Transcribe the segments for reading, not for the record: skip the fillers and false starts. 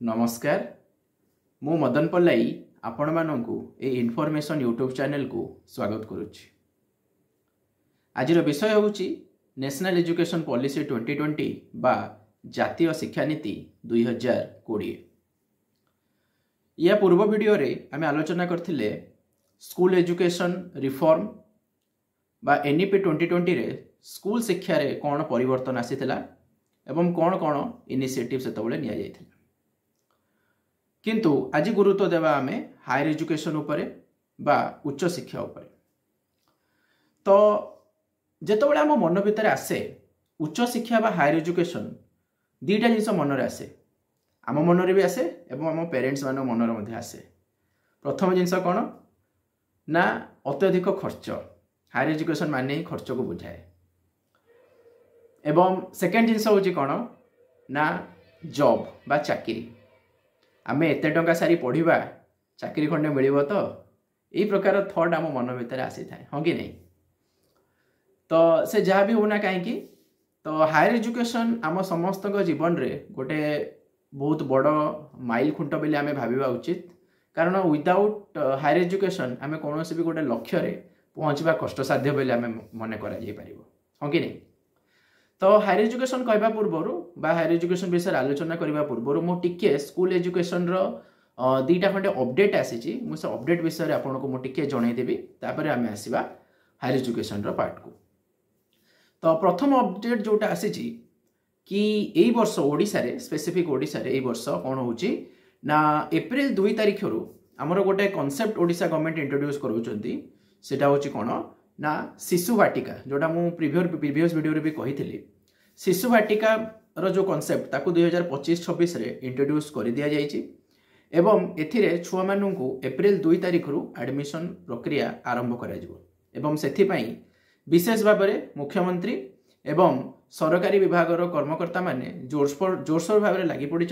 नमस्कार मु मदन पल्लाई आपण मानू ए इनफॉरमेशन यूट्यूब चैनल को स्वागत करुच्ची। आज विषय हूँ नेशनल एजुकेशन पॉलिसी 2020 बा जातीय शिक्षा नीति 2020। या पूर्व वीडियो रे आम आलोचना करथिले स्कूल एजुकेशन रिफॉर्म बा एनईपी 2020 रे स्कूल शिक्षा रे कौन परिवर्तन आसीथिला एवं कौन कौन इनिशिएटिव सेतबेले निया जायथिला। किंतु आज गुरुत्व देवा आमे हायर एजुकेशन उपरे बा उच्च शिक्षा उपरे। तो जेतबेले आम मन भितर आसे उच्च शिक्षा बा हायर एजुकेशन दीटा जिनस मन रे आसे, आम मन रे भी आसे एवं आम पेरेंट्स मान मन रे मध्ये आसे। प्रथम जिनस कौन ना अत्यधिक खर्च, हायर एजुकेशन माने ही खर्च को बुझाए। एवं सेकेंड जिनस होची कौन ना जॉब बा चाकरी, आमे एते टंका सारी पढ़िबा चाकरी खंडे मिलिबो तो यही प्रकार थॉट आम मन भीतर आसी थाए, हाँ कि नहीं। तो से जहाँ भी होना कहीं तो हायर एजुकेशन आम समस्त जीवन रे गोटे बहुत बड़ माइल खुंट बोली आमे भाबिबा उचित। कारण विदाउट हायर एजुकेशन आमे कौन भी गोटे लक्ष्य रे पहुँचवा कष्टसाध्य बोली आमे मन करा जाई परिबो, हाँ कि नहीं। तो हायर एजुकेशन कहवा पूर्वर बा हायर एजुकेशन विषय आलोचना करने पूर्वर मु टिके स्कूल एजुकेशन रो दीटा खंडे अपडेट आसी मुझे अपडेट विषय आपको मुझे जनईदेवी, तापर आम आसवा हायर एजुकेशन रो पार्ट को। तो प्रथम अपडेट जोटा आसी कि यही वर्ष ओडिशा रे स्पेसिफिक ओडिशा रे यही वर्ष कौन होची ना एप्रिल 2 तारिख रु आमर गोटे कॉन्सेप्ट ओडिशा गवर्नमेंट इंट्रोड्यूस करूछंती। सेटा होची कौन ना शिशु वाटिका, जोटा मु प्रीवियस वीडियो रे भी कही शिशु वाटिका रो जो कॉन्सेप्ट ताकू 2025-26 रे इंट्रोड्यूस कर दिया जाइछि एवं एथिरे छुआ मानू एप्रिल 2 तारिख रु एडमिशन प्रक्रिया आरंभ करा जिवो। एवं सेथि पई विशेष भाव में मुख्यमंत्री एवं सरकारी विभाग कर्मकर्ता माने जोरसोर भाव में लगी पड़ी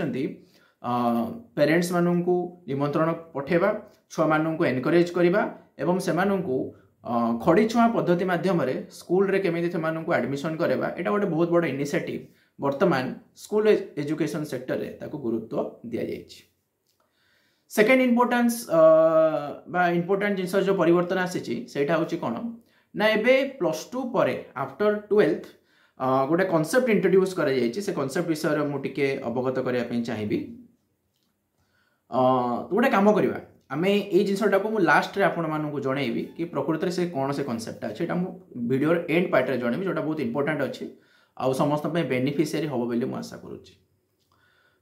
पेरेंट्स मानू निमंत्रण पठेबा, छुआ मानू एनकरेज करवा एवं सेमानू खड़ी छुआ पद्धति माध्यम स्कूल रे केमिति सेमानू एडमिशन करवा। एटा गोटे बहुत बड़ इनिशिएटिव वर्तमान स्कूल एजुकेशन सेक्टर रे ताको गुरुत्व दिया जायछि। सेकेंड इम्पोर्टेंस बा इम्पोर्टेंट जिनस जो परिवर्तन आसी सेटा होछि कोन ना एबे +2 परे आफ्टर 12th गोटे कॉन्सेप्ट इंट्रोड्यूस करा जायछि। से कॉन्सेप्ट विषय रे मु टिके अवगत करिया पई चाहिबी। गोटे काम करवा आमे ए जिनसटा को मु लास्ट रे आपण मानू जनइबी कि प्रकृति रे से कौन से कॉन्सेप्ट अछि। एटा मु वीडियो एंड पार्ट रे जनइबी, जोटा बहुत इंपोर्टेंट अछि आ समस्त पे बेनिफिशियरी होबो बेली मु आशा करूछि।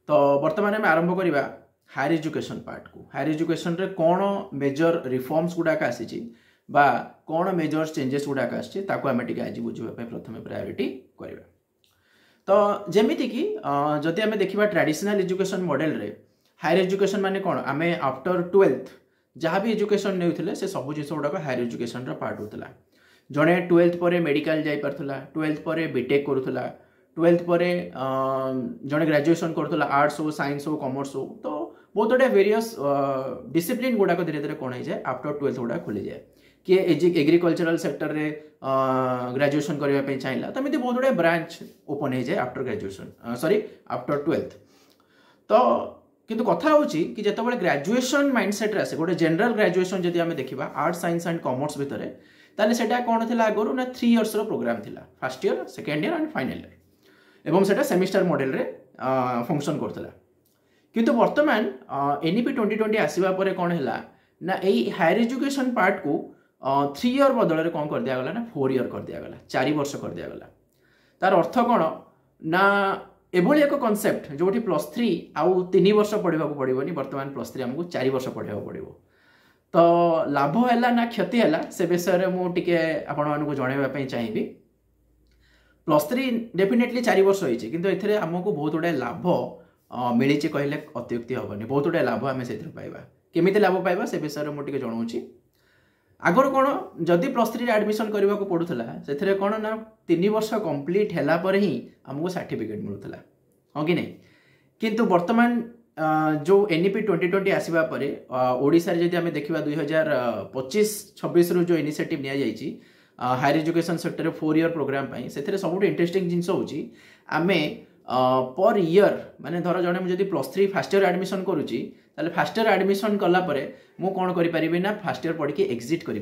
तो वर्तमान में आरंभ करवा हायर एजुकेशन पार्ट को। हायर एजुकेशन रे कौन मेजर रिफॉर्म्स गुडाक आसी बा कौन मेजर चेंजेस गुडाक आसी ताको आमे टिके आज बुझिबा पे प्रथमे प्रायोरिटी करबा। तो जेमिति कि जदि आमे देखिबा ट्रेडिशनल एजुकेशन मॉडल रे हायर एजुकेशन माने कौन आमे आफ्टर 12th जहाँ भी एजुकेशन नेउथिले से सब जिस गुड़ाक हायर एजुकेशन रो पार्ट होतला। जड़े 12th पर मेडिकल जाई परथला, 12th पर बीटेक करूथला, 12th पर जड़े ग्रेजुएशन करूथला, आर्ट्स हो, साइंस हो, कॉमर्स हो। तो बहुत गुडे वेरियस डिसिप्लिन गुड़ाक धीरे धीरे कौन हो जाए आफ्टर 12th गुड़ा खोली जाए। किए एग्रीकल्चरल सेक्टर रे ग्रेजुएशन करने चाहिए तो बहुत गुडे ब्रांच ओपन हो जाए after graduation sorry after 12th। तो किंतु कथा होची कि जेतबेले ग्रेजुएशन माइंडसेट रे आसे गोटे जनरल ग्रेजुएशन जदि आमे देखिबा आर्ट्स साइंस एंड कॉमर्स भितरे ताले सेटा कोन थिला आगरो ना 3 इयर्स रो प्रोग्राम थिला, first year, second year and final year एवं सेटा सेमिस्टर मॉडल रे फंक्शन करथला। किंतु वर्तमान एनईपी 2020 आसीबा परे कोन हैला ना एई हायर एजुकेशन पार्ट को 3 इयर बदल रे कोन कर दिया गला ना 4 इयर कर दिया गला, 4 वर्ष कर दिया गला। तार अर्थ कोन ना एभली एक कॉन्सेप्ट जोठी +3 आउ 3 वर्ष पढ़ा पड़ोनी, बर्तमान +3 आमको 4 वर्ष पढ़ा पड़ो। तो लाभ है ना क्षति है से विषय में मुझे आपण मानक जनवाई चाहिए। +3 डेफिनेटली 4 वर्ष होती किंतु एथिरे आमको बहुत गुडे लाभ मिली कहले अत्युक्ति हेनी। बहुत गुडे लाभ आम से पाइबा, केमिति लाभ पाइबा से विषय में मुझे जनाऊँगी। आगर कौन जदि +3 एडमिशन करने को पड़ूला से कौन ना 3 वर्ष कंप्लीट है ही आमको सर्टिफिकेट मिलूला, हाँ कि नहीं। किंतु वर्तमान जो एनईपी 2020 आसवा परे ओडिशा रे जदि आमे देखिबा 2025-26 रो जो इनिशिएटिव निया जायछि higher education sector 4 year programme पई सेथरे सबुठ इंटरेस्टिंग जिंस होछि आमे पर इयर माने धर जड़े मुझे +3 फास्ट इयर एडमिशन करुच्ची ताले फास्ट इयर एडमिशन कला परे मु कौन करि ना फास्ट इयर पढ़ी एक्जिट करि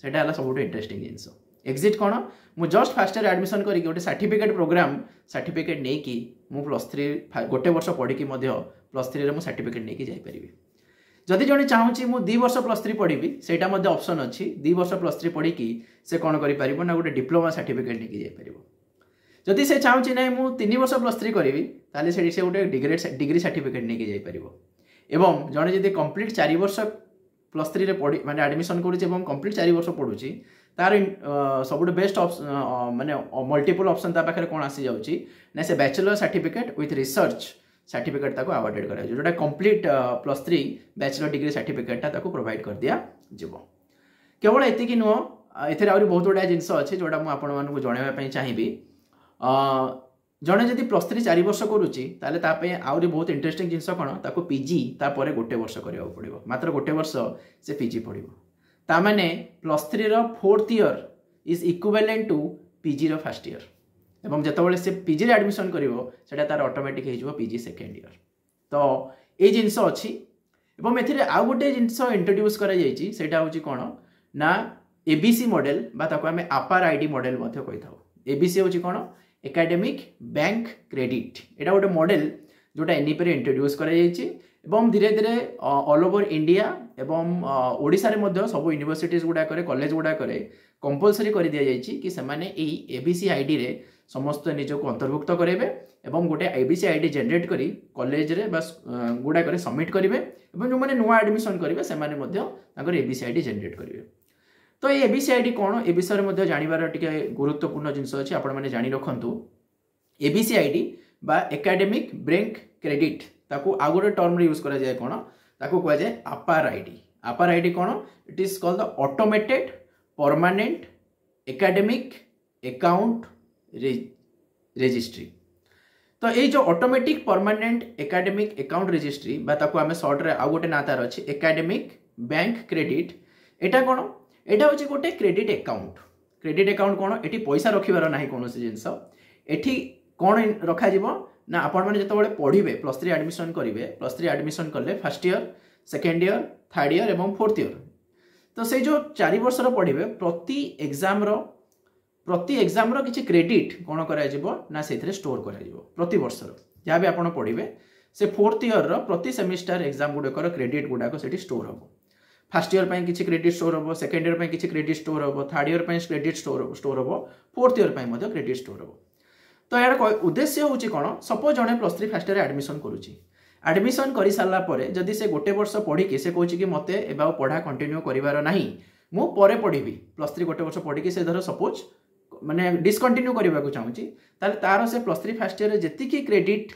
सेटा सब इंटरेस्टिंग जिनस एक्जिट कौन मु जस्ट फास्ट इयर एडमिशन करी गोटे सर्टिफिकेट प्रोग्राम सर्टिफिकेट नहीं कि मु +3 गोटे वर्ष पढ़ी +3 रे मु सर्टिफिकेट नहीं कि जाई परिबी जदि जड़े चाहूँगी मु 2 वर्ष +3 पढ़ी सेटा मध्य ऑप्शन अच्छी 2 वर्ष +3 पढ़ी से कौन करि ना गोटे डिप्लोमा सर्टिफिकेट नहीं कि जाई परिबो जदि से चाहूँगी ना मु 3 वर्ष +3 करी ताले से गोटे डिग्री सर्टिफिकेट नहीं कि जाई परिबो एवं जड़े जदि कंप्लीट 4 वर्ष +3 रे पढ़ी माने एडमिशन करूची एवं कंप्लीट 4 वर्ष पढ़ुची तार सब बेस्ट माने मल्टीपल ऑप्शन ता पाखरे कोन आसी जाउची ना से bachelor certificate with research certificate ताको अवॉर्डेड करा जोटा कंप्लीट +3 बैचलर डिग्री सर्टिफिकेट ताको प्रोवाइड कर दिया जिवो केवल एति कि नो एथिरे आउरी बहुत गुडा जिंस अछि जोटा मु आपण मानकु जणाइबा पई चाहिबी जड़े जदि +3 4 वर्ष करुच्ची ताले तापे आउरी बहुत इंटरेस्टिंग जिनस कौन ताको पीजी तापर गोटे वर्ष करिया पड़िबो मात्र गोटे वर्ष से पीजी पढ़िबो ता माने +3 रो 4th year is equivalent to PG रो फर्स्ट ईयर एवं जेतबेले से पीजी रे एडमिशन करिवो सेटा तार ऑटोमेटिक हे जबो पीजी सेकंड ईयर तो ए जिनस अछि एवं एथिरे आ गोटे जिनस इंट्रोड्यूस करा जायछि सेटा होछि कोन ना एबीसी मॉडल बा ताको हमें अपर आईडी मॉडल मध्ये कहिथाउ एबीसी होछि कोन एकेडमिक बैंक क्रेडिट एटा गोटे मॉडल जोटा एनईपी रे इंट्रोड्यूस करा जायछि एवं धीरे धीरे ऑल ओवर इंडिया एवं ओडिसा रे मध्ये सब यूनिवर्सिटीज गुडा करे कॉलेज गुडा करे कंपलसरी कर दिया जायछि कि सेमाने एई एबीसी आईडी रे समस्त निजको अंतर्भुक्त करेबे एवं गोटे एबीसी आईडी जनरेट करी कॉलेज रे बस गुडा करे सबमिट करिवे एवं जो माने नुवा एडमिशन करिवे सेमाने मध्ये ताकर एबीसी आईडी जनरेट करिवे तो ये एबीसी आईडी कौन ए विषय में जानवर टे गुरुत्वपूर्ण जिनस अच्छी आपण मैंने जानी रखु एबीसी आईडी बा एकेडमिक बैंक क्रेडिट ताकू आ गोटे टर्म यूज करा जाए कौन ताकू कह जाए अपर आईडी कौन it is called the automated permanent academic account registry तो ये जो automatic permanent academic account registry बा ताकू आमे शॉर्ट रे आ गोटे ना तार अछि एकेडमिक बैंक क्रेडिट एटा कौन एटा होची गोटे क्रेडिट अकाउंट कौन एटी पैसा रखिबार नाही कोनोसी जिंस एठी कौन रखा जीवो ना आपण माने जतबेले पढिबे +3 एडमिशन करिवे +3 एडमिशन करले first year second year third year एवं फोर्थ ईयर तो से जो 4 वर्ष रो पढिबे प्रति एग्जाम रो किछि क्रेडिट कौन करा जीवो ना सेथिरे स्टोर करा जीवो प्रति वर्ष रो जा भी आपण पढिबे से फोर्थ ईयर रो प्रति सेमिस्टर एग्जाम गुडे कर क्रेडिट गुडा को सेठी स्टोर हो फर्स्ट ईयर पे किसी क्रेडिट स्टोर हम सेकेंड ईयर पे किसी क्रेडिट स्टोर हम थर्ड ईयर पे क्रेडिट स्टोर हम फोर्थ ईयर पे मध्य क्रेडिट स्टोर हम तो यार उद्देश्य होची कोन सपोज जने +3 फर्स्ट ईयर एडमिशन करूची एडमिशन करि सारला परे जदि से गोटे वर्ष पढ़ी के से कहूची कि मते एबा पढ़ा कंटिन्यू करिवार नाही मु परे पढ़िबी +3 गोटे वर्ष पढ़ी के से धर सपोज माने डिसकंटिन्यू करबा को चाहूची ताले तार से +3 फर्स्ट ईयर जेति की क्रेडिट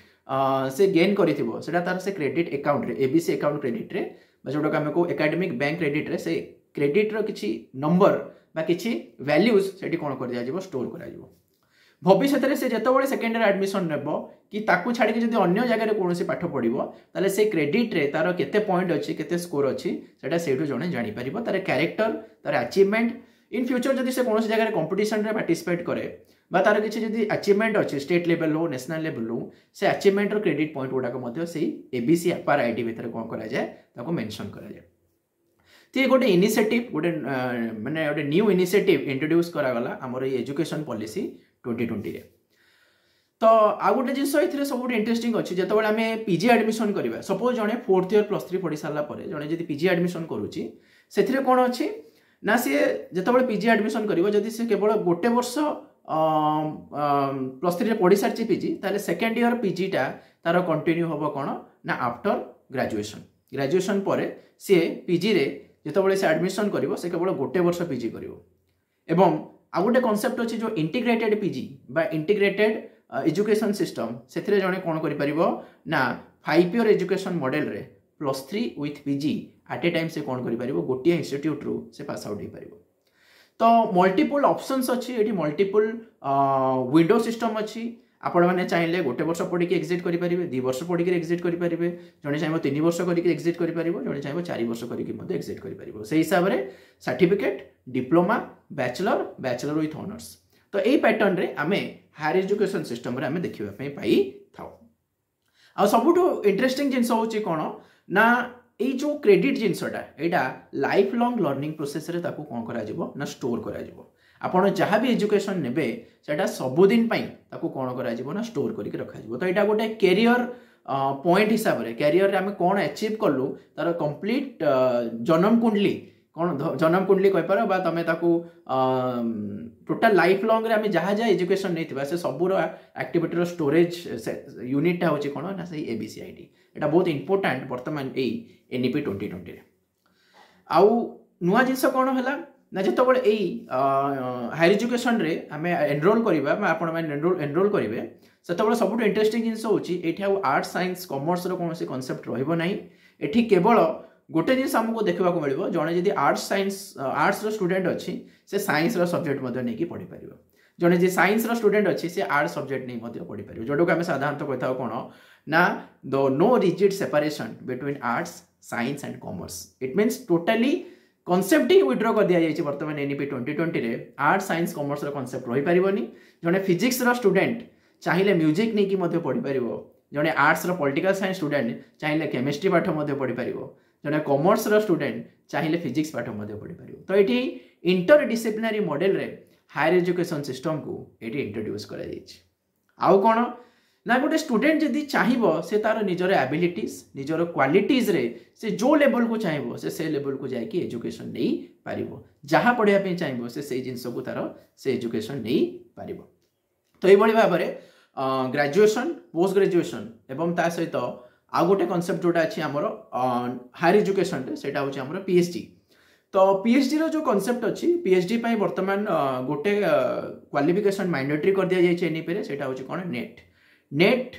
से गेन करिथिबो सेटा तार से क्रेडिट अकाउंट रे एबीसी अकाउंट क्रेडिट रे जोटा आम को एकेडमिक बैंक क्रेडिट रे से क्रेडिट रो किछि नंबर बा किछि वैल्यूज सेठी कोन कर दिया जिवो स्टोर करा जिवो भविष्य रे से जेतबेले सेकेंड ईयर एडमिशन नेबो कि ताकू छाडी के जदी अन्य जगह रे कोनोसी पाठ पढिबो ताले से क्रेडिट रे तार केते पॉइंट अछि केते स्कोर अछि सेटा सेठु जणे जानि परिबो तार कैरेक्टर तार अचीवमेंट इन फ्यूचर जदी से कोनोसी जगह रे कंपटीशन रे पार्टिसिपेट करे बा तार किछि जदी अचीवमेंट अछि स्टेट लेवल हो नेशनल लेवल हो से अचीवमेंट रो क्रेडिट पॉइंट गुडा को मध्ये से एबीसी अपर आईडी भीतर कोन करा जाय ताको मेंशन करा जाय ते गोटे इनिशिएटिव गोटे माने गोटे न्यू इनिशिएटिव इंट्रोड्यूस करा गला हमर एजुकेशन पॉलिसी 2020 रे तो आ गोटे जिंस एथिरे सब इंटरेस्टिंग अछि जेतबेले हमें पीजी एडमिशन करबा सपोज जने 4th ईयर +3 पढी सारला परे जने जदी पीजी एडमिशन करूची सेथिरे कोन अछि ना से जेतबेले पीजी एडमिशन करिवो जदी से केवल गोटे वर्ष +3 रे पढी सारची पीजी ताले सेकंड ईयर पीजी टा तार कंटिन्यू होबो कोन ना आफ्टर ग्रेजुएशन परे से पीजी रे जेतबेले से एडमिशन करिवो से केवल गोटे वर्ष पीजी करिवो एवं आ गोटे कांसेप्ट अछि जो इंटीग्रेटेड पीजी बा इंटीग्रेटेड एजुकेशन सिस्टम सेथिरे जने कोन करि परिबो ना 5 ईयर एजुकेशन मॉडल रे +3 with PG at a time से कोन करि परिबो गोटिया इंस्टीट्यूट रू से पास आउट हो परिबो तो मल्टीपल ऑप्शंस अछि एटी मल्टीपल विंडो सिस्टम अछि आपण माने चाहिले गोटे वर्ष पढी के एग्जिट करि परिबे 2 वर्ष पढी के एग्जिट करि परिबे जने चाहेबो 3 वर्ष करि के एग्जिट करि परिबो जने चाहेबो 4 वर्ष करि के मध्ये एग्जिट करि परिबो से हिसाब रे certificate diploma bachelor with honours तो एई पैटर्न रे हमें हायर एजुकेशन सिस्टम रे हमें देखिबा पई पाई थाओ आ सबुठु इंटरेस्टिंग जिनस होची कोन ना এই जो क्रेडिट जिनसटा एटा लाइफ लॉन्ग लर्निंग प्रोसेस रे ताकू कोन करा जिवो ना स्टोर करा जिवो आपण जहाँ भी एजुकेशन नेबे सेटा सबुदिन पाई ताकू कोन करा जिवो ना स्टोर करके रखा जिवो तो एटा गोटे कैरियर पॉइंट हिसाब रे कैरियर रे आमे कोन अचीव करलु तार कंप्लीट जन्म कुंडली कौन जन्म कुंडली कहि पारो बा तमे ताकू टोटल लाइफ लॉन्ग रे आमे जहाँ जहाँ एजुकेशन नेथिबा से सबुर एक्टिविटी रो स्टोरेज यूनिट टा होची कोन ना सही एबीसीआईडी एटा बहुत इंपोर्टेंट वर्तमान ए एनईपी 2020 रे आउ नुआ जिंस कोन हला ना जतो बळे ए हायर एजुकेशन रे आमे एनरोल करिबा मा आपण माने एनरोल करिवे सेतो बळे सबुट इंटरेस्टिंग जिंस होची एठी आउ आर्ट साइंस कॉमर्स रो कोनोसी कांसेप्ट रहइबो नाही एठी केवल गोटे जिन हमको देखा मिले जड़े जदि आर्ट्स स्टूडेंट अच्छी से साइंस सब्जेक्ट नहीं पढ़ी पार जड़े जी साइंस स्टूडेंट अच्छी से आर्ट्स सब्जेक्ट नहीं पढ़ी पार जोटा को आम साधारणतः कही था कौन ना the no rigid separation between arts science and commerce it means totally concept ही विड्रॉ कर दिया जाए बर्तमान एनईपी 2020 रे आर्ट्स साइंस कॉमर्स कॉन्सेप्ट रही पारनी जड़े फिजिक्स स्टूडेंट चाहिए म्यूजिक नहीं कि पढ़ी पार जड़े आर्ट्स पॉलिटिकल साइंस स्टूडेंट चाहिए केमिस्ट्री पाठ पढ़ी पार जड़े कॉमर्स स्टूडेंट चाहिए फिजिक्स पाठ पढ़ी पार तो ये इंटर डिसिप्लिनरी मॉडल रे हायर एजुकेशन सिस्टम को ये इंट्रोड्यूस कर आउ कौन ना गोटे स्टूडेंट जदि चाहिए से तार निजर एबिलिटीज निजर क्वालिटीज रे से जो लेवल को चाहिए से लेवल को जाकि एजुकेशन नहीं पार जहाँ पढ़ाई चाहिए से जिनस को तार से एजुकेशन नहीं पार तो ये भाव में ग्रेजुएशन पोस्ट ग्रेजुएशन एवं ता सहित आउ गोटे कॉन्सेप्ट जोटा अच्छी आमर हायर एजुकेशन सेटा हूँ आमर पीएचडी तो पीएचडी रो जो कॉन्सेप्ट अच्छी पीएचडी पाई वर्तमान गोटे क्वालिफिकेशन मैंडेटरी कर दिया जाए एनईपी रे सेटा हूँ कौन नेट नेट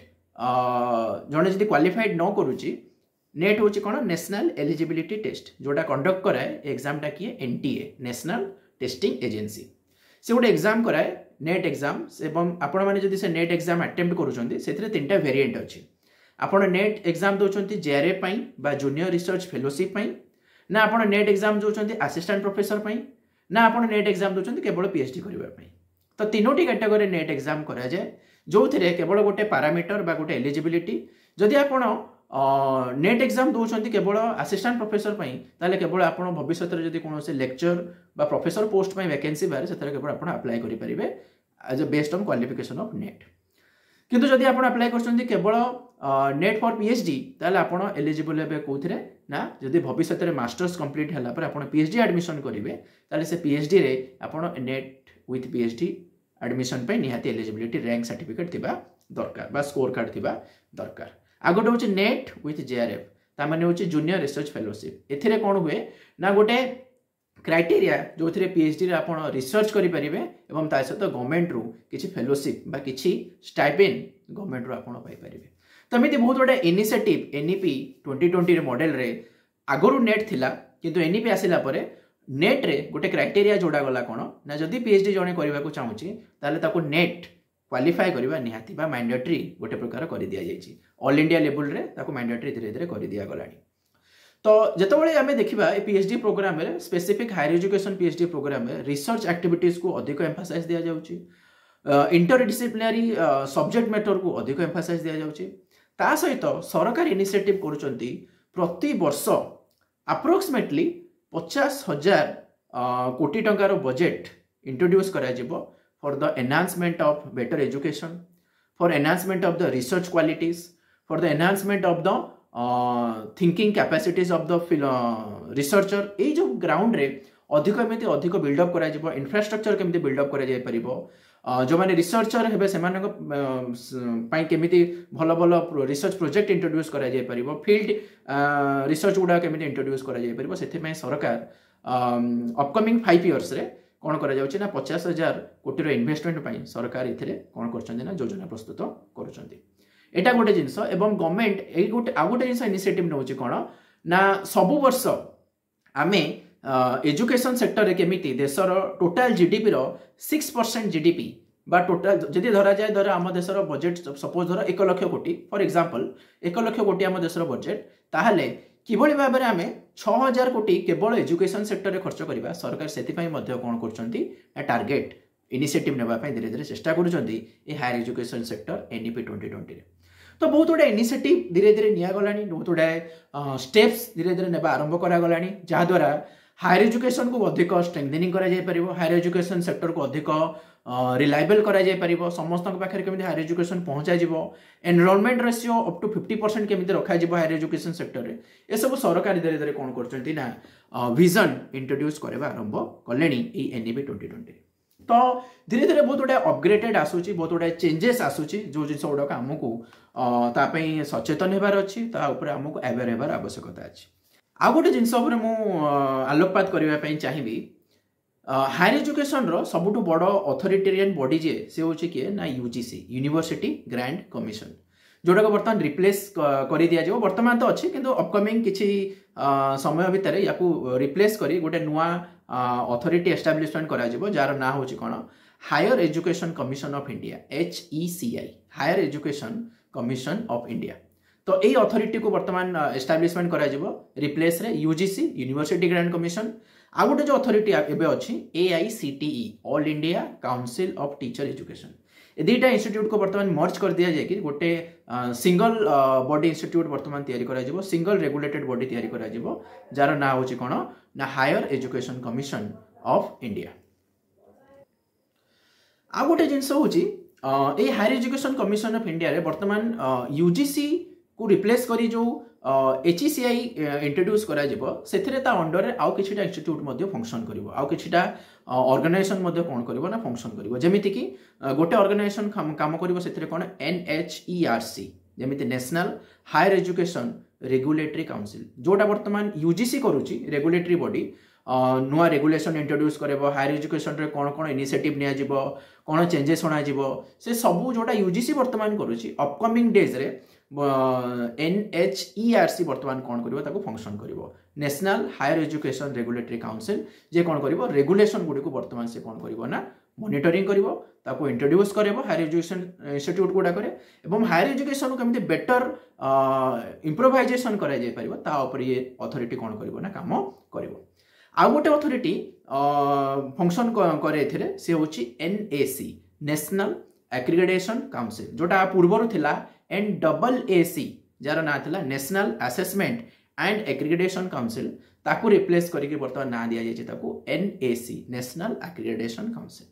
जड़े जब क्वालिफाइड न करुच्ची नेट हूँ कौन नेशनल एलिजिबिलिटी टेस्ट जोटा कंडक्ट कराए एग्जामटा किए एनटीए नेशनल टेस्टिंग एजेंसी से गोटे एग्जाम कराए नेट एग्जाम एवं आपण मैंने जब से नेट एग्जाम अटेम्प्ट करुँचे तीन टा वेरिएंट अच्छी आपण नेट एग्जाम दौरान जेआरएफ बा जूनियर रिसर्च फेलोशिप ना आपण नेट एग्जाम दौरान असिस्टेंट प्रोफेसर ना आपण नेट एग्जाम दौरान केवल पीएचडी करने तो तीनोटी कैटेगरी नेट एग्जाम कराए जो थे केवल गोटे पैरामीटर बा गोटे एलिजिबिलिटी जदि आपण नेट एग्जाम दौरान केवल असिस्टेंट प्रोफेसर ताले केवल आप भविष्य में जब कौन से लेक्चर बा प्रोफेसर पोस्ट वैकेंसी बाहर से केवल आप अप्लाई करेंगे as a based on qualification of NET किंतु जदि आप अप्लाई कर केवल नेट फॉर पीएचडी ताले आपण एलिजिबल हे कौन ना जदि भविष्य में मास्टर्स कंप्लीट है आप पीएचडी एडमिशन करेंगे ताले से पीएचडी रे आपण नेट विथ पीएचडी एडमिशन पे निहाती एलिजिबिलिटी रैंक सर्टिफिकेट थिबा दरकार बा स्कोर कार्ड थिबा दरकार आगोटे होची नेट विथ जेआरएफ ता माने होची जूनियर रिसर्च फेलोशिप एथिरे कोन हुए ना गोटे क्राइटेरिया जो थे पीएचडी रे आपण रिसर्च करि परिबे एवं ता सहित गवर्नमेंट रु किछि फेलोशिप बा किछि स्टाइपेंड गवर्नमेंट रु आपण पाई परिबे तो एमिति बहुत बड़ा इनिशिएटिव एनईपी 2020 रे मॉडल रे आगरु नेट थिला किंतु एनईपी आसिला परे नेट रे गोटे क्राइटेरिया जोड़ा गला कोन ना जदि पीएचडी जणे करबा को चाहूची ताले ताको नेट क्वालिफाई करबा निहाती बा मैंडेटरी गोटे प्रकार कर दिया जायछि ऑल इंडिया लेवल रे ताको मैंडेटरी धीरे धीरे कर दिया गलानी तो जितेबाला आम देखा पीएचडी प्रोग्राम में specific higher education PhD programme में रिसर्च एक्टिविटीज को अधिक एम्फासाइज दिया जाउछि इंटरडिसिप्लिनरी सब्जेक्ट मैटर को अधिक एम्फासाइज दिया जाउछि ता सहित सरकार इनिशिएटिव करुचंती प्रति वर्ष अप्रोक्सीमेटली 50,000 कोटी टंकार बजेट इंट्रोड्यूस करा जिवो for the enhancement of better education for enhancement of the research qualities for the enhancement of the thinking capacities of the researcher ये जो ग्राउंड रे अधिक एमती अधिक बिल्डअप करा जिवो इंफ्रास्ट्रक्चर केमती बिल्डअप करा जाय परिबो जो माने रिसर्चर हेबे सेमानक पई केमिति भलो भलो रिसर्च प्रोजेक्ट इंट्रोड्यूस करा जाय परिबो फील्ड रिसर्च गुडा केमिति इंट्रोड्यूस करा जाय परिबो सेथे पई सरकार अपकमिंग 5 इयर्स रे कोन करा जाउछि ना 50,000 कोटी रो इन्वेस्टमेंट पई सरकार इथिरे कोन करछन्ते ना योजना प्रस्तुत करूछन्ते एटा गोटे जिनस एवं गवर्नमेंट ए गोटे आ गोटे जिनस इनिशिएटिव नउछि कोन ना सब वर्ष आमे एजुकेशन सेक्टर रे केमिति देशर टोटल जीडीपी रो 6% जीडीपी बा टोटल जदि धरा जाए धर आम देशर बजेट सपोज धर 1 लाख कोटी फॉर एग्जांपल 1 लाख कोटी आम देशर बजेट ताहले किभଳି भाबरे आमे 6000 कोटी केवल एजुकेशन सेक्टर रे खर्च करिबा सरकार सेति पई मध्ये कोन करचंती टार्गेट इनिशिएटिव नेबा पई धीरे धीरे चेष्टा करूचंती ए हायर एजुकेशन सेक्टर एनईपी 2020 रे तो बहुत गुड़ा इनिशिएटिव धीरे धीरे निगला बहुत गुड़ाए स्टेप्स धीरे धीरे ने आरंभ करागला जहाद्वारा हायर एजुकेशन को अधिक स्ट्रेंथनिंग कर हायर एजुकेशन सेक्टर को अधिक रिलायबल करा समस्त पाखे केमी हायर एजुकेशन पहुंचा एनरोलमेंट रेशियो अप टू 50% केमी रखा हायर एजुकेशन सेक्टर में ये सब सरकार धीरे धीरे कौन कर विजन इंट्रोड्यूस करवा आरंभ कले एनईपी 2020 तो धीरे धीरे बहुत गुड़ा अपग्रेडेड आसूची बहुत गुड़ा चेंजेस आसूची जो जिन गुड़ाक आमको सचेतन होबार अच्छी आमको अवेयर होबार आवश्यकता अच्छी आ गोटे जिनस आलोकपात करने चाहिए हायर एजुकेशन रो सबुठु बड़ अथॉरिटेरियन बॉडी जे से होची किए ना यूजीसी यूनिवर्सिटी ग्रांट कमिशन जोटा को बर्तमान रिप्लेस कर दिया जाव बर्तमान तो अच्छी किंतु अपकमिंग किछि समय भितर या रिप्लेस करी गोटे नुआ अथॉरिटी एस्टाब्लिशमेंट करा जिवो जार ना होची कोन higher education commission of India HECI higher education commission of India तो यही अथॉरिटी को बर्तमान एस्टाब्लिशमेंट करा जिवो रिप्लेस रे यूजीसी यूनिवर्सिटी ग्रांट कमिशन आ गोटे जो अथॉरिटी एबे अच्छी AICTE all India council of teacher education ए दुईटा इंस्टीट्यूट को बर्तमान मर्ज कर दिया जाए कि गोटे सिंगल बॉडी इंस्टीट्यूट बर्तमान तैयारी करा जिवो सिंगल रेगुलेटेड बॉडी तैयारी करा जिवो जार ना होची कोन ना higher education commission of India आ गोटे जिनस होची ए higher education commission of India रे बर्तमान यूजीसी को रिप्लेस करी जो HECI इंट्रोड्यूस करा जिवो सेथिरे ता अंडर रे आउ किछिटा इंस्टीट्यूट मध्ये फंक्शन करिवो आउ किछिटा ऑर्गेनाइजेशन मध्ये कोन करिवो ना फंक्शन करिवो जेमिति कि गोटे ऑर्गेनाइजेशन काम करिवो सेथिरे कोन NHERC जेमिति national higher education regulatory council जोटा वर्तमान यूजीसी करूची रेगुलेटरी बॉडी नुआ रेगुलेशन इंट्रोड्यूस करेबो हायर एजुकेशन रे कोन कोन इनिशिएटिव निया जिवो कोन चेंजेस होना जिवो से सबु जोटा यूजीसी वर्तमान करूची अपकमिंग डेज रे NHERC वर्तमान कौन करिवो ताको फंक्शन करिवो national higher education regulatory council जे कौन करिवो रेगुलेशन गुडी को वर्तमान से कौन करिवो ना मॉनिटरिंग करिवो ताको इंट्रोड्यूस करिवो हायर एजुकेशन इंस्टीट्यूट गुडा करे एवं हायर एजुकेशन को केमिति बेटर इंप्रोवाइजेशन करा जाय परिवो ता ऊपर ये अथॉरिटी कौन करिवो ना काम करिवो आ गोटे अथॉरिटी फंक्शन करे एथिरे से होची NAC नेशनल एग्रीगेशन काउंसिल जोटा पूर्वरु थिला NAAC जार ना थिला national assessment and aggregation council ताकू रिप्लेस करके बर्तमान ना दिया जाय ताकू NAC नेशनल एग्रीगेशन काउंसिल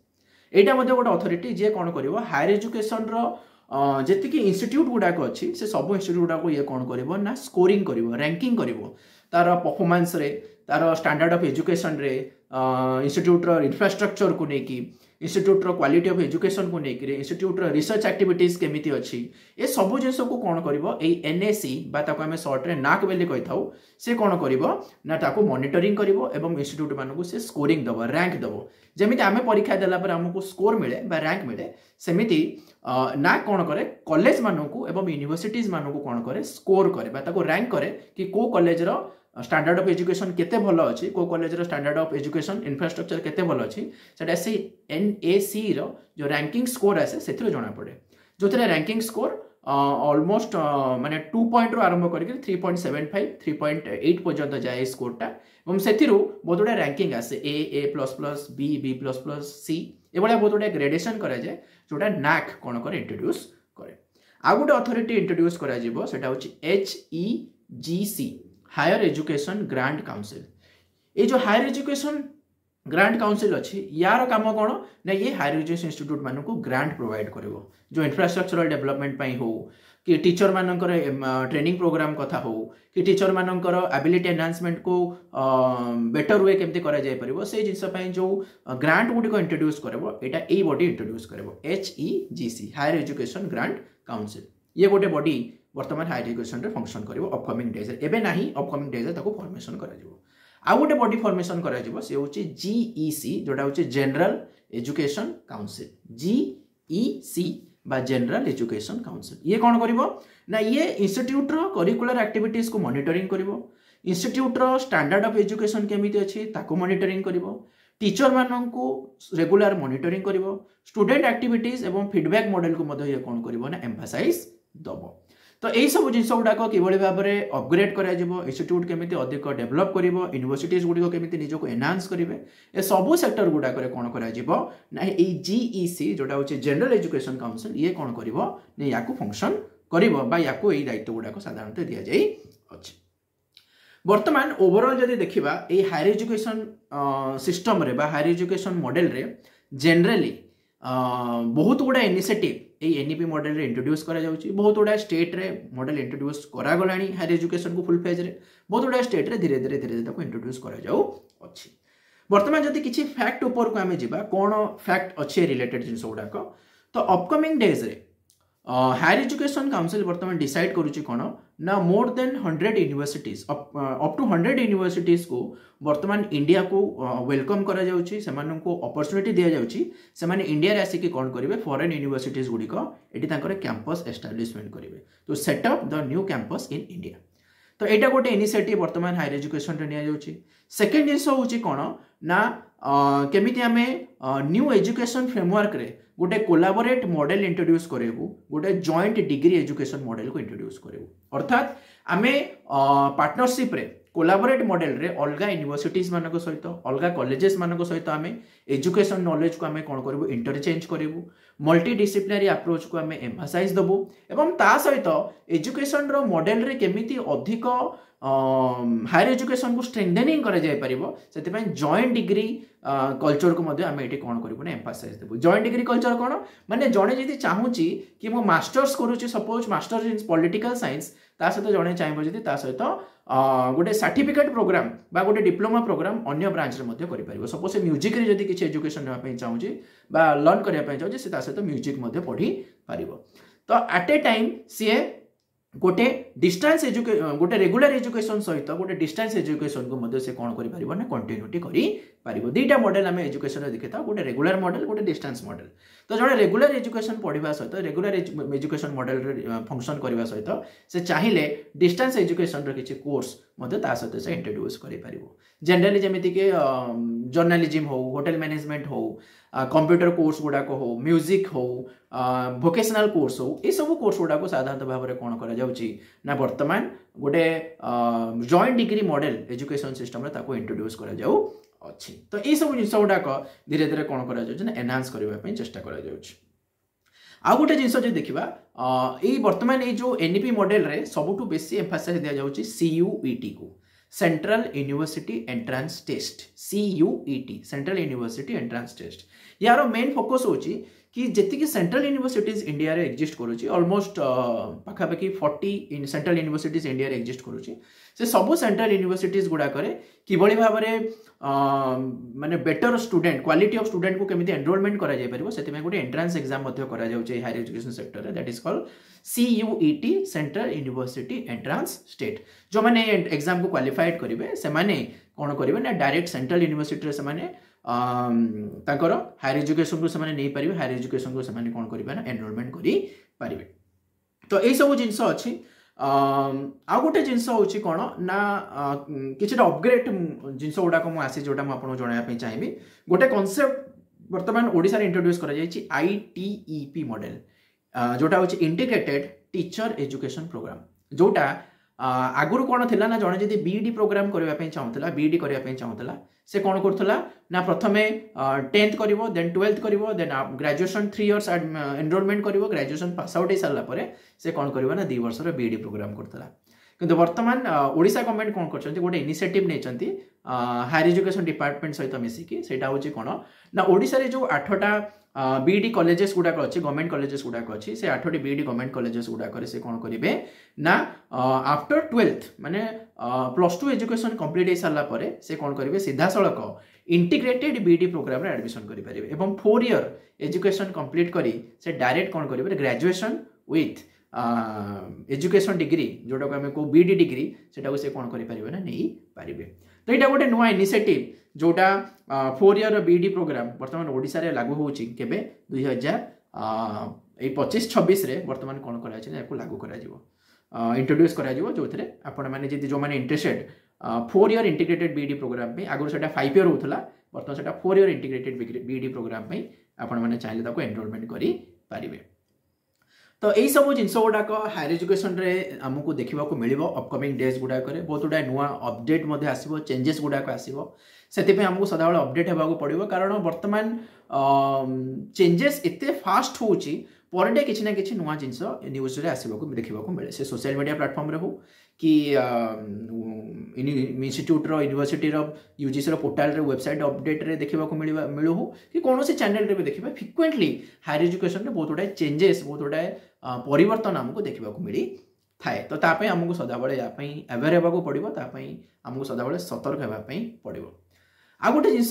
एटा मध्ये गोटे अथॉरिटी जे कोन करिवो हायर एजुकेशन रो जेति कि इंस्टीट्यूट गुडा को अछि से सब इंस्टीट्यूट गुडा को ये कोन करिवो ना स्कोरिंग करिवो रैंकिंग करिवो तार परफॉर्मेंस रे तार स्टैंडर्ड ऑफ एजुकेशन रे इंस्टीट्यूट रो इंफ्रास्ट्रक्चर को नेकी इंस्टीट्यूट रो क्वालिटी ऑफ एजुकेशन को नेकी इंस्टीट्यूट रो रिसर्च एक्टिविटीज केमिति अछि ए सब जिंस को कोन करिवो ए NAC बा ताको हमें शॉर्ट रे नाक बेली कहि थाउ से कोन करिवो ना ताको मॉनिटरिंग करिवो एवं इंस्टीट्यूट मानको को से स्कोरिंग दबो रैंक दबो जेमिति हमें परीक्षा देला पर हमको स्कोर मिले बा रैंक मिले सेमिति ना कोन करे कॉलेज मानको एवं यूनिवर्सिटीज मानको कोन करे स्कोर करे बा ताको रैंक करे कि को कॉलेज रो स्टैंडर्ड ऑफ एजुकेशन केते भलो अछि को कॉलेज रो स्टैंडर्ड ऑफ एजुकेशन इंफ्रास्ट्रक्चर केते भलो अछि सेटा से NAC रो जो रैंकिंग स्कोर आसे सेथरो जणा पड़े जोथरे रैंकिंग स्कोर ऑलमोस्ट माने 2 पॉइंट रो आरंभ करके 3.75 3.8 पर्यंत जाए स्कोरटा एवं सेथिरो बहुतोडा रैंकिंग आसे A B C एबोला बहुतोडा ग्रेडेशन करा जाए जोटा NAC कोन करे इंट्रोड्यूस करे आ गुटे अथॉरिटी इंट्रोड्यूस करा जिवो सेटा होची HEGC higher education grant council ये जो हायर एजुकेशन ग्रांट काउंसिल अच्छी यार काम कौन ना ये हायर एजुकेशन इंस्टीट्यूट मान को ग्रांट प्रोवाइड करिवो जो इंफ्रास्ट्रक्चरल डेवलपमेंट पई हो कि टीचर मानकर ट्रेनिंग प्रोग्राम कथा हो कि टीचर मानकर एबिलिटी एनहांसमेंट को बेटर वे केमती करा जाय परिवो से जिंस पई जो ग्रांट गुडी को इंट्रोड्यूस करबो एटा ए बॉडी इंट्रोड्यूस करबो HEGC higher education grant council ये गोटे बॉडी वर्तमान हायर एजुकेशन रे फंक्शन करिवो अपकमिंग डेज रे एबे नाही अपकमिंग डेज रे ताको फॉर्मेशन करा जिवो आ गोटे बॉडी फॉर्मेशन करा जिवो से होची GEC जोटा होची जनरल एजुकेशन काउंसिल GEC बा जनरल एजुकेशन काउंसिल ये कौन करिवो ना ये इंस्टीट्यूट रो करिकुलर एक्टिविटीज को मॉनिटरिंग करिवो इंस्टीट्यूट रो स्टैंडर्ड ऑफ एजुकेशन केमिति अछि ताको मॉनिटरिंग करिवो टीचर माननको रेगुलर मॉनिटरिंग करिवो स्टूडेंट एक्टिविटीज एवं फीडबैक मॉडल को मध्य ये कौन करिवो ना एम्फासाइज दबो तो यही सब जिन गुड़ाक किभली भाव में अपग्रेड कर इंस्टीट्यूट केमिति अधिक डेभलप कर यूनिवर्सिटीज गुड़िक केमिति निजको एनहांस करेंगे ए सबू सेक्टर गुड़ाक कौन कर GEC जोटा हूँ जनरल एजुकेशन काउंसिल ये कौन कर या फंक्शन करिबो बा याको एई दायित्व गुडाक साधारणतः दिया जाई अछि। वर्तमान ओवरऑल जदि देखिबा ए हायर एजुकेशन सिस्टम रे बा हायर एजुकेशन मॉडल रे जनरली बहुत गुडा इनिशिएटिव ए एनईपी मॉडल रे इंट्रोड्यूस करा जाउची। बहुत गुडा स्टेट रे मॉडल इंट्रोड्यूस करा गलानी हायर एजुकेशन को फुल फेज रे। बहुत गुडा स्टेट रे धीरे धीरे ताको इंट्रोड्यूस करा जाउ अछि। वर्तमान जदि किछि फैक्ट ऊपर को आमे जिबा कोन फैक्ट अछि रिलेटेड जिंस गुडाक तो अपकमिंग डेज रे हायर एजुकेशन काउंसिल वर्तमान डिसाइड करूची कोन ना more than 100 universities up to 100 universities को वर्तमान इंडिया को वेलकम करा जाउची। सेमान को अपॉर्चुनिटी दिया जाउची सेमान इंडिया रे आसी के कोन करिवे फॉरेन यूनिवर्सिटीज गुडी को एटी तांकर कैंपस एस्टैब्लिशमेंट करिवे to set up the new campus in India. तो एटा गोटे इनिशिएटिव वर्तमान हायर एजुकेशन रे निया जाउची। सेकंड जिंस होउची कोन ना केमिति आमे न्यू एजुकेशन फ्रेमवर्क रे गोटे कोलाबोरेट मॉडल इंट्रोड्यूस करेबु गोटे जॉइंट डिग्री एजुकेशन मॉडल को इंट्रोड्यूस करेबु। अर्थात आमे पार्टनरशिप रे कोलाबोरेट मॉडल रे अलगा यूनिवर्सिटीज मानको सहित अलगा कॉलेजेस मानको सहित आमे एजुकेशन नॉलेज को आमे कोन करबु इंटरचेंज करेबु। मल्टी डिसिप्लिनरी अप्रोच को आमे एम्फासाइज दबु एवं ता सहित एजुकेशन रो मॉडल रे केमिति अधिक हायर एजुकेशन को स्ट्रेंथनिंग करा जाय परिबो सेति पय जॉइंट डिग्री कल्चर को मध्ये आमे एटी कोन करिबो ने एम्फासाइज देबो। जॉइंट डिग्री कल्चर कोन माने जणे जदि चाहूची कि मो मास्टर्स करूची suppose masters in political science ता सहित जणे चाहबो जदि ता सहित गोटे सर्टिफिकेट प्रोग्राम बा गोटे डिप्लोमा प्रोग्राम अन्य ब्रांच रे मध्ये करि परिबो। सपोज से म्यूजिक रे जदि किछि एजुकेशन नेबा पय चाहूची बा लर्न करिया पय चाहूची से ता सहित म्यूजिक मध्ये पढी परिबो। तो एट ए टाइम सी गोटे डिस्टेंस गोटे रेगुलर एजुकेशन सहित गोटे डिस्टेंस एजुकेशन को मध्ये से कोन करि परिबो ना कंटिन्यूटी करि परिबो। दुईटा मॉडल आमे एजुकेशन रे देखिता गोटे रेगुलर मॉडल गोटे डिस्टेंस मॉडल। तो जणे रेगुलर एजुकेशन पढिबा सहित रेगुलर एजुकेशन मॉडल रे फंक्शन करबा सहित से चाहिले डिस्टेंस एजुकेशन रे किछि कोर्स मध्ये ता सहित से इंट्रोड्यूस करि परिबो। जनरली जेमिति के जर्नलिज्म हो होटल मैनेजमेंट हो कंप्यूटर कोर्स गुडाक हो म्यूजिक हो वोकेशनल कोर्स हो ये सब कोर्स गुडाक साधारणतः भाव में कौन करा जाउची ना वर्तमान गोटे joint degree model education system रे ताको इंट्रोड्यूस करा जाउ अछि। तो ये सब जिंस गुडाक धीरे धीरे कौन करा जाउची ना एनहांस करबा पय चेष्टा करा जाउची। आ गोटे जिंस जे देखिबा ए वर्तमान ए जो एनईपी मॉडल रे सबुठु बेसी एम्फासाइज दिया जाउची सीयूईटी को central university entrance test CUET central university entrance test. यार मेन फोकस होची कि जेति कि सेंट्रल यूनिवर्सिटीज इंडिया रे एग्जिस्ट करूची ऑलमोस्ट पाखापाखि 40 सेंट्रल यूनिवर्सिटीज इंडिया रे एग्जिस्ट करूची से सब सेंट्रल यूनिवर्सिटीज गुडा करे किबळी भाबरे माने better student quality of student को केमिति एनरोलमेंट करा जाय परिबो सेति में गोटे एंट्रांस एग्जाम मध्ये करा जाउची हायर एजुकेशन सेक्टर रे that is called CUET central university entrance state. जो माने एग्जाम को क्वालिफाइड करिवे से माने कोन करिवे ना डायरेक्ट सेंट्रल यूनिवर्सिटी रे से माने ताकर हायर एजुकेशन को से माने नै परिवे हायर एजुकेशन को से माने कोन करिवे ना एनरोलमेंट करि परिवे। तो ए सब जिंस अछि आ गोटे जिंस होची कोन ना किछटा अपग्रेड जिंस गुडा को मु आसी जोटा मु आपन जणाया पे चाहिबी। गोटे कांसेप्ट वर्तमान ओडिसा रे इंट्रोड्यूस करा जायछि आईटीईपी मॉडल जोटा होची इंटीग्रेटेड टीचर एजुकेशन प्रोग्राम। जोटा आगुरु कोन थिला ना जणे जदी बीईडी प्रोग्राम करबा पे चाहूतला बीईडी करबा पे चाहूतला से कोन करथला ना प्रथमे 10th करिवो देन 12th करिवो देन ग्रेजुएशन 3 इयर्स एनरोलमेंट करिवो ग्रेजुएशन पास आउट हे साला परे से कोन करिवो ना 2 वर्ष रो बीईडी प्रोग्राम करथला। किंतु वर्तमान ओडिसा गवर्नमेंट कोन करछन्ती गोटे इनिशिएटिव नेचन्ती हायर एजुकेशन डिपार्टमेंट सहित मिसिकी सेटा होची कोन ना ओडिसा रे जो 8टा बीईडी कॉलेजेस गुडा अच्छी गवर्नमेंट कॉलेजेस गुडा अच्छी से 8टी बीईडी गवर्नमेंट कॉलेजेस गुडा से कौन करेंगे ना आफ्टर 12th माने +2 एजुकेशन कंप्लीट हो सारा पर से कौन करेंगे सीधा सड़क इंटीग्रेटेड बीईडी प्रोग्राम रे एडमिशन करि परिबे एवं 4 ईयर एजुकेशन कंप्लीट करी से डायरेक्ट कौन करेंगे ग्रेजुएशन विथ एजुकेशन डिग्री जोटा को आम को बीईडी डिग्री सेटा को से कौन करि परिबे ना नहीं पारिबे। तो यहाँ गोटे नुआ इनिशिएटिव जोटा 4 ईयर बीईडी प्रोग्राम वर्तमान ओडिसा रे लागू होची केबे 2025-26 रे वर्तमान कोन करा छै याको लागू करा जिवो इंट्रोड्यूस करा जिवो जोथरे आपण माने जदी जो माने interested 4 year integrated B Ed programme पे आगु सेटा 5 ईयर होतला वर्तमान सेटा 4 ईयर इंटीग्रेटेड बीईडी प्रोग्राम पे आपण माने चाहिले ताको एनरोलमेंट करी पारिबे। तो यही सब जिनस गुड़ाक हायर एजुकेशन रे आमको देखा मिल अपकमिंग डेज गुड़ाक बहुत गुड़ा नुआ अपडेट आसो चेंजेस गुड़ाक आसो से आमको सदाबले अपडेट होगा पड़ो कारण वर्तमान चेंजेस एते फास्ट होची पर डे किसी ना किसी नुआ जिनस न्यूज रे आसवाक देखा मिले से सोशल मीडिया प्लेटफॉर्म रे हो कि इन्स्टिट्यूट यूनिवर्सिटी यूजीसी पोर्टाल रे वेबसाइट अपडेट रे देखा मिलू हो कि कौन से चैनल रे भी देखा फ्रिक्वेंटली हायर एजुकेशन रे बहुत गुड़ाए चेंजेस बहुत गुड़ाए परिवर्तन आमको देखा मिली थाए तो तापाई आमको सदाबले अवेयर होगा पड़ो आमको सदाबले सतर्क होगापी पड़ो आ गोटे जिनस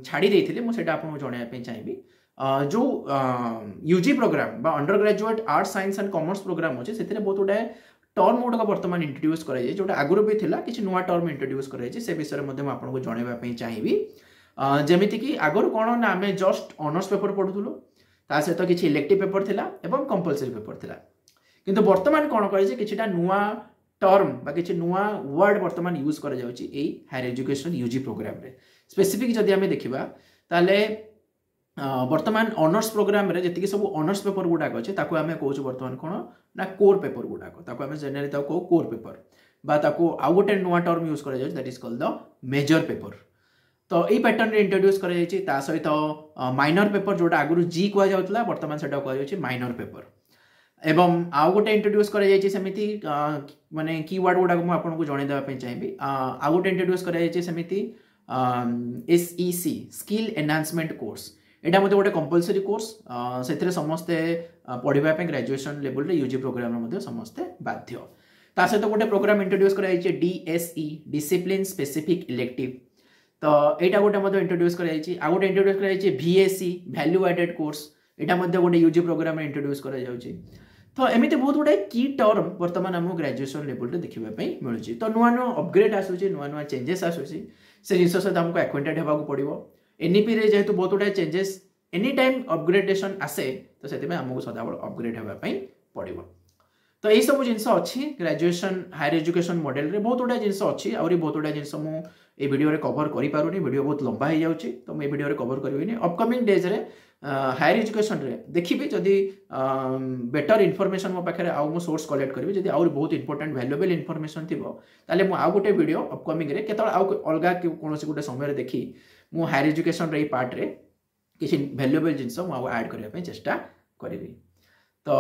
छाड़ी देते मुझे आपको जनवाई चाहिए जो UG program undergraduate art science and commerce program अच्छे से बहुत गुड़ाए टर्म गुड़ाक बर्तमान इंट्रोड्यूस कराई जोटा आगुरी भी था कि नुआ टर्म इंट्रोड्यूस कराई से विषय में आपको जनवाई चाहिए जमीक आगुरी कौन ना आम जस्ट ऑनर्स पेपर पढ़ुलु ता सहित किसी इलेक्टिव पेपर थिला एवं कंपलसरी पेपर थिला किंतु वर्तमान कौन कर किछिटा नुआ टर्म बा किछि नुआ वर्ड वर्तमान यूज करा जाउछि एई हायर एजुकेशन यूजी प्रोग्राम रे स्पेसिफिक जदि आमे देखिबा ताले वर्तमान ऑनर्स प्रोग्राम रे जति सब ऑनर्स पेपर गुडाक अछि ताको आमे कहउछु वर्तमान कोन ना कोर पेपर गुडाक ताको आमे जनरली ताको कोर पेपर बा ताको आउ गोटे नुआ टर्म यूज करा जाउछि that is called the major paper तो यही पैटर्न रे इंट्रोड्यूस करा जाइछि ता सहित माइनर पेपर जोटा आगुरु जी कुआ जाउतला वर्तमान सेटा कुआ जाउछि माइनर पेपर एवं आउ गोटे इंट्रोड्यूस करा जाइछि सेमिति माने कीवर्ड गुडा को आपको जणै देबा पई चाहिबी आउ गोटे इंट्रोड्यूस करा जाइछि सेमिति एसईसी स्किल एनहांसमेंट कोर्स एटा मते गोटे कंपलसरी कोर्स सेथिरे समस्ते पढिबा पे ग्रेजुएशन लेवल रे यूजी प्रोग्राम रे समस्ते बाध्य ता सहित गोटे प्रोग्राम इंट्रोड्यूस करा जाइछि डीएसई डिसिप्लिन स्पेसिफिक इलेक्टिव तो एटा गोटे मते इंट्रोड्यूस करा जाइछि आ गोटे इंट्रोड्यूस करा जाइछि VSc वैल्यू एडेड कोर्स एटा मते गोटे यूजी प्रोग्राम रे इंट्रोड्यूस करा जाउछि तो एमती बहुत गुड़ाए की टर्म बर्तमान आम ग्रेजुएशन लेवल रे देखा मिलूँ तो नुआ नुआ अपग्रेड आसूसी नुआ नुआ चेंजेस आसूसी से जिन सहित आमको एक्वेंटेड होगा पड़ो एनईपी रे जेहेतु बहुत गुड़ाए चेंजेस एनी टाइम अपग्रेडेशन आसे तो से आमको सदाबल अपग्रेड होगापी पड़ो तो यही सब जिन अच्छी ग्रेजुएशन हायर एजुकेशन मॉडल रे बहुत गुड़ाए जिन अच्छी आहरी बहुत गुड़ाए जिन मुझे वीडियो कवर करें वीडियो बहुत लंबा हो जाऊँगी तो मुझे वीडियो कवर करी अपकमिंग डेज रे हायर एजुकेशन रे देखिए जदि बेटर इनफॉरमेशन मो पाखे आउ मो सोर्स कलेक्ट करी जदि आउ बहुत इंपोर्टेंट वैल्यूएबल इनफॉरमेशन थी ताले मु आउ गोटे वीडियो अपकमिंग रे केतल आउ अलग कौन गोटे समय देखी मु हायर एजुकेशन रे पार्ट रे किसी वैल्यूएबल जिनस मु ऐड करने चेष्टा करी तो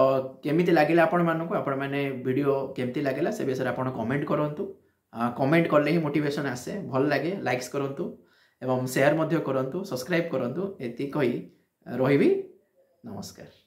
केमिति लागिला आपण मानकु आपण माने वीडियो केमिति लागिला से विषय आपण कमेंट करंतु कमेंट करले ही मोटिवेशन आसे भल लागे लाइक्स करंतु एवं शेयर मध्य करंतु सब्सक्राइब करंतु एति कही रहिबी नमस्कार।